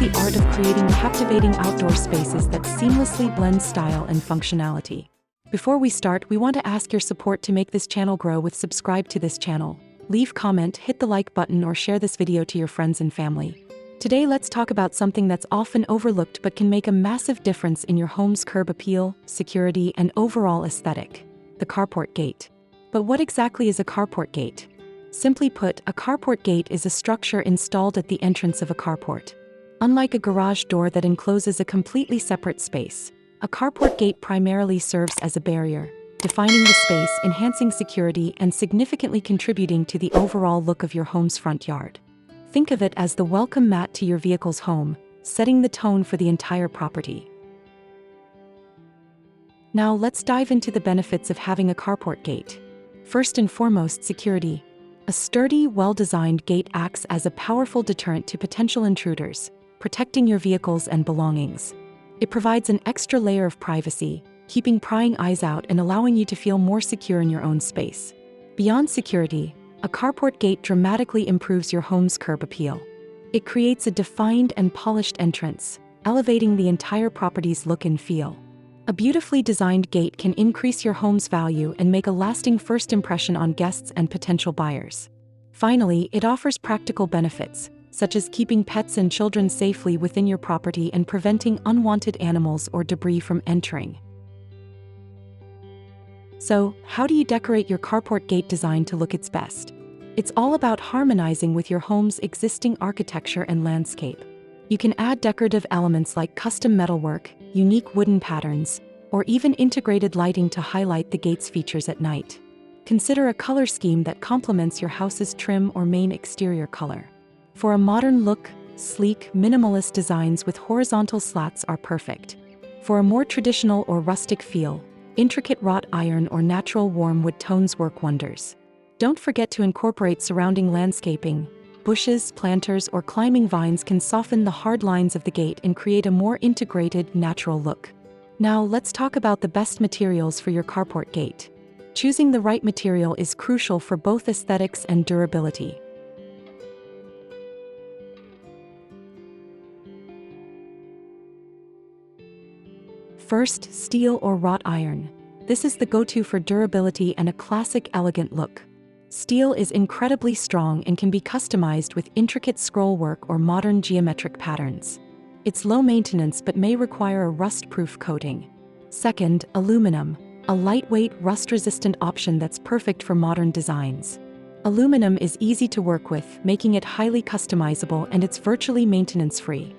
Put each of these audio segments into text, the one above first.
the art of creating captivating outdoor spaces that seamlessly blend style and functionality. Before we start, we want to ask your support to make this channel grow with subscribe to this channel. Leave comment, hit the like button, or share this video to your friends and family. Today let's talk about something that's often overlooked but can make a massive difference in your home's curb appeal, security, and overall aesthetic: the carport gate. But what exactly is a carport gate? Simply put, a carport gate is a structure installed at the entrance of a carport. Unlike a garage door that encloses a completely separate space, a carport gate primarily serves as a barrier, defining the space, enhancing security, and significantly contributing to the overall look of your home's front yard. Think of it as the welcome mat to your vehicle's home, setting the tone for the entire property. Now let's dive into the benefits of having a carport gate. First and foremost, security. A sturdy, well-designed gate acts as a powerful deterrent to potential intruders, protecting your vehicles and belongings. It provides an extra layer of privacy, keeping prying eyes out and allowing you to feel more secure in your own space. Beyond security, a carport gate dramatically improves your home's curb appeal. It creates a defined and polished entrance, elevating the entire property's look and feel. A beautifully designed gate can increase your home's value and make a lasting first impression on guests and potential buyers. Finally, it offers practical benefits, such as keeping pets and children safely within your property and preventing unwanted animals or debris from entering. So, how do you decorate your carport gate design to look its best? It's all about harmonizing with your home's existing architecture and landscape. You can add decorative elements like custom metalwork, unique wooden patterns, or even integrated lighting to highlight the gate's features at night. Consider a color scheme that complements your house's trim or main exterior color. For a modern look, sleek, minimalist designs with horizontal slats are perfect. For a more traditional or rustic feel, intricate wrought iron or natural warm wood tones work wonders. Don't forget to incorporate surrounding landscaping. Bushes, planters, or climbing vines can soften the hard lines of the gate and create a more integrated, natural look. Now let's talk about the best materials for your carport gate. Choosing the right material is crucial for both aesthetics and durability. First, steel or wrought iron. This is the go-to for durability and a classic, elegant look. Steel is incredibly strong and can be customized with intricate scrollwork or modern geometric patterns. It's low maintenance but may require a rust-proof coating. Second, aluminum, a lightweight, rust-resistant option that's perfect for modern designs. Aluminum is easy to work with, making it highly customizable, and it's virtually maintenance-free.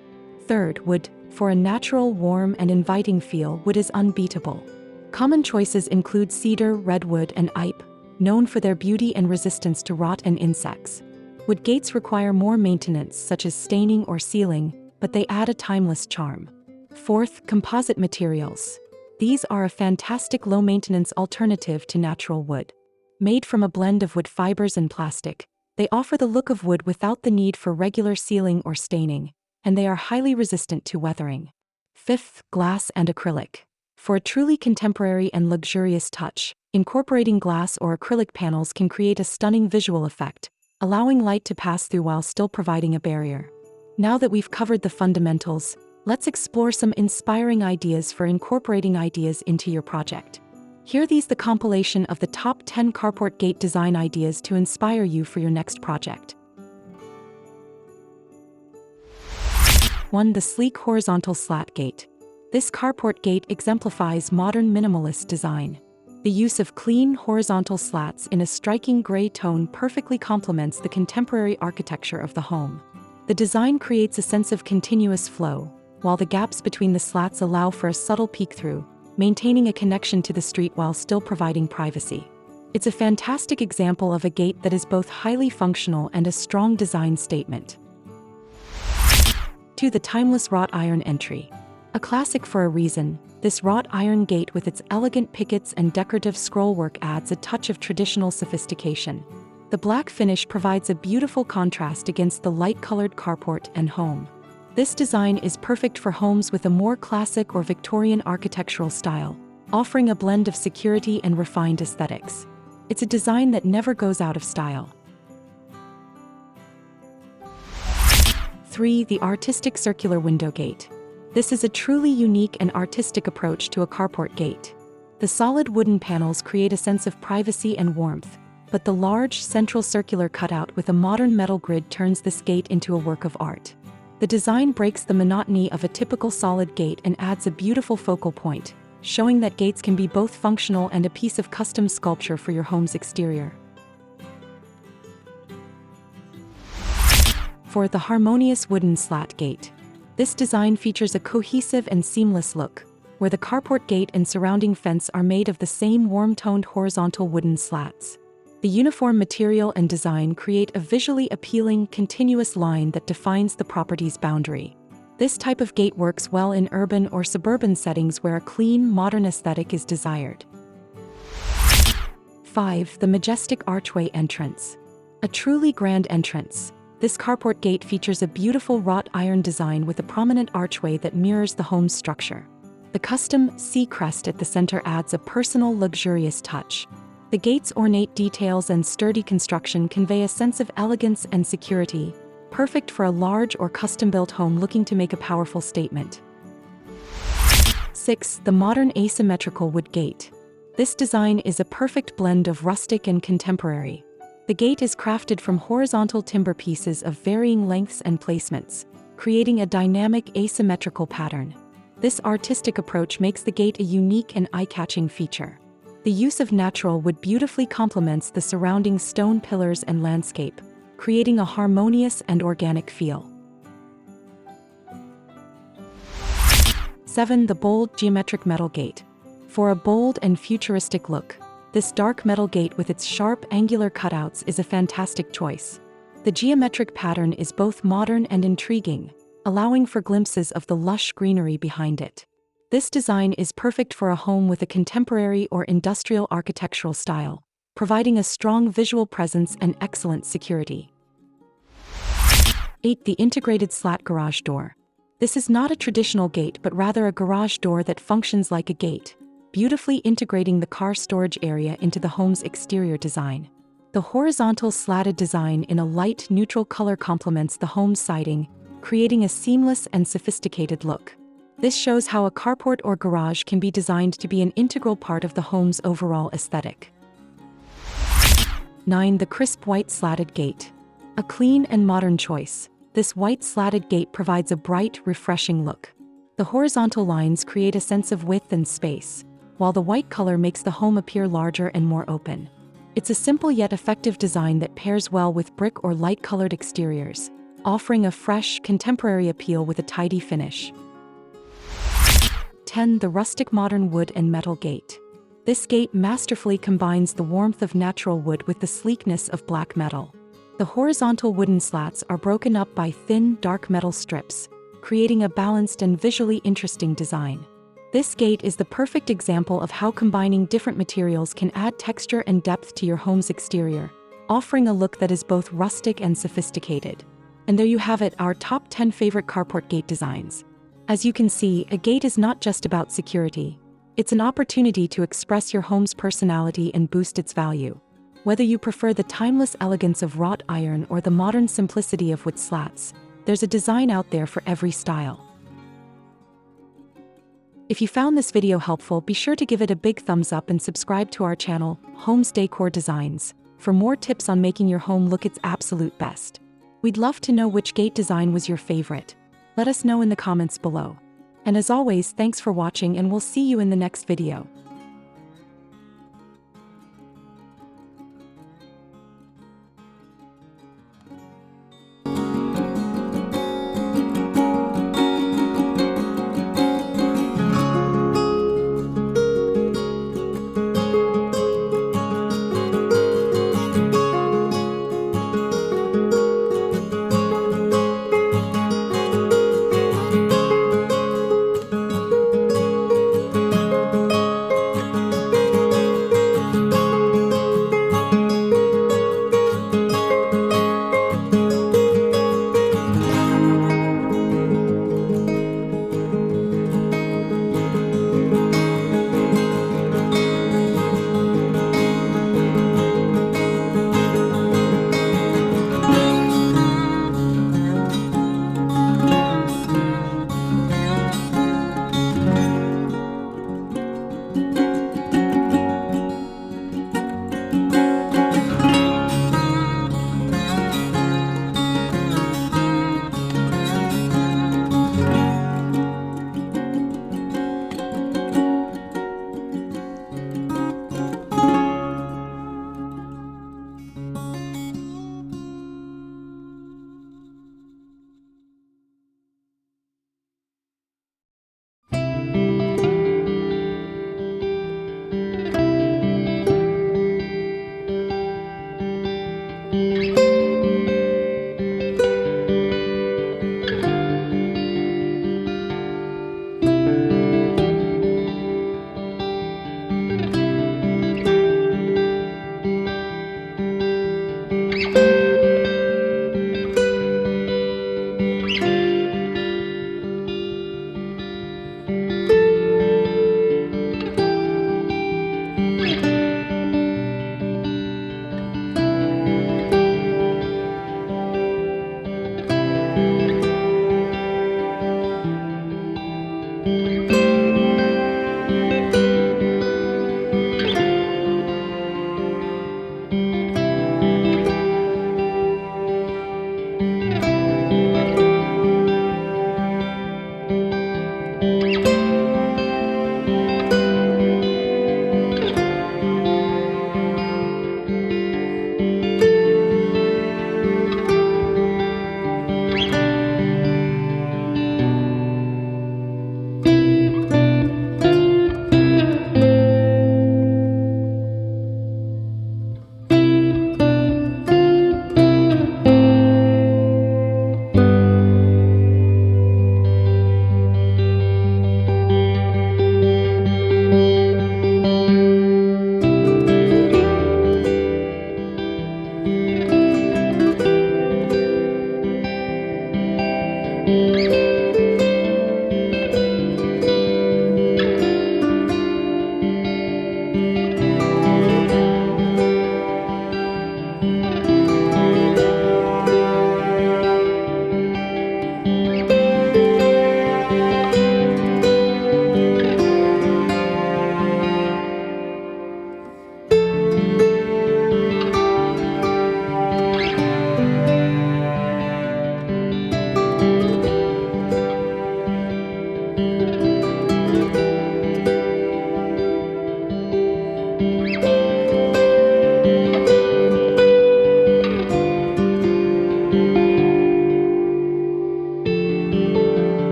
Third, wood. For a natural, warm, and inviting feel, wood is unbeatable. Common choices include cedar, redwood, and ipe, known for their beauty and resistance to rot and insects. Wood gates require more maintenance, such as staining or sealing, but they add a timeless charm. Fourth, composite materials. These are a fantastic low-maintenance alternative to natural wood. Made from a blend of wood fibers and plastic, they offer the look of wood without the need for regular sealing or staining, and they are highly resistant to weathering. Fifth, glass and acrylic. For a truly contemporary and luxurious touch, incorporating glass or acrylic panels can create a stunning visual effect, allowing light to pass through while still providing a barrier. Now that we've covered the fundamentals, let's explore some inspiring ideas for incorporating ideas into your project. Here these the compilation of the top 10 carport gate design ideas to inspire you for your next project. 1. The sleek horizontal slat gate. This carport gate exemplifies modern minimalist design. The use of clean, horizontal slats in a striking gray tone perfectly complements the contemporary architecture of the home. The design creates a sense of continuous flow, while the gaps between the slats allow for a subtle peek-through, maintaining a connection to the street while still providing privacy. It's a fantastic example of a gate that is both highly functional and a strong design statement. 2. The timeless wrought iron entry. A classic for a reason, this wrought iron gate with its elegant pickets and decorative scrollwork adds a touch of traditional sophistication. The black finish provides a beautiful contrast against the light-colored carport and home. This design is perfect for homes with a more classic or Victorian architectural style, offering a blend of security and refined aesthetics. It's a design that never goes out of style. 3. The artistic circular window gate. This is a truly unique and artistic approach to a carport gate. The solid wooden panels create a sense of privacy and warmth, but the large, central circular cutout with a modern metal grid turns this gate into a work of art. The design breaks the monotony of a typical solid gate and adds a beautiful focal point, showing that gates can be both functional and a piece of custom sculpture for your home's exterior. 4. The harmonious wooden slat gate. This design features a cohesive and seamless look, where the carport gate and surrounding fence are made of the same warm-toned horizontal wooden slats. The uniform material and design create a visually appealing, continuous line that defines the property's boundary. This type of gate works well in urban or suburban settings where a clean, modern aesthetic is desired. 5. The majestic archway entrance. A truly grand entrance. This carport gate features a beautiful wrought iron design with a prominent archway that mirrors the home's structure. The custom C crest at the center adds a personal, luxurious touch. The gate's ornate details and sturdy construction convey a sense of elegance and security, perfect for a large or custom-built home looking to make a powerful statement. 6. The modern asymmetrical wood gate. This design is a perfect blend of rustic and contemporary. The gate is crafted from horizontal timber pieces of varying lengths and placements, creating a dynamic asymmetrical pattern. This artistic approach makes the gate a unique and eye-catching feature. The use of natural wood beautifully complements the surrounding stone pillars and landscape, creating a harmonious and organic feel. 7. The bold geometric metal gate. For a bold and futuristic look, this dark metal gate with its sharp, angular cutouts is a fantastic choice. The geometric pattern is both modern and intriguing, allowing for glimpses of the lush greenery behind it. This design is perfect for a home with a contemporary or industrial architectural style, providing a strong visual presence and excellent security. 8. The integrated slat garage door. This is not a traditional gate but rather a garage door that functions like a gate, beautifully integrating the car storage area into the home's exterior design. The horizontal slatted design in a light neutral color complements the home's siding, creating a seamless and sophisticated look. This shows how a carport or garage can be designed to be an integral part of the home's overall aesthetic. 9. The crisp white slatted gate. A clean and modern choice, this white slatted gate provides a bright, refreshing look. The horizontal lines create a sense of width and space, while the white color makes the home appear larger and more open. It's a simple yet effective design that pairs well with brick or light-colored exteriors, offering a fresh, contemporary appeal with a tidy finish. 10. The rustic modern wood and metal gate. This gate masterfully combines the warmth of natural wood with the sleekness of black metal. The horizontal wooden slats are broken up by thin, dark metal strips, creating a balanced and visually interesting design. This gate is the perfect example of how combining different materials can add texture and depth to your home's exterior, offering a look that is both rustic and sophisticated. And there you have it, our top 10 favorite carport gate designs. As you can see, a gate is not just about security. It's an opportunity to express your home's personality and boost its value. Whether you prefer the timeless elegance of wrought iron or the modern simplicity of wood slats, there's a design out there for every style. If you found this video helpful, be sure to give it a big thumbs up and subscribe to our channel, Homes Decor Designs, for more tips on making your home look its absolute best. We'd love to know which gate design was your favorite. Let us know in the comments below. And as always, thanks for watching and we'll see you in the next video.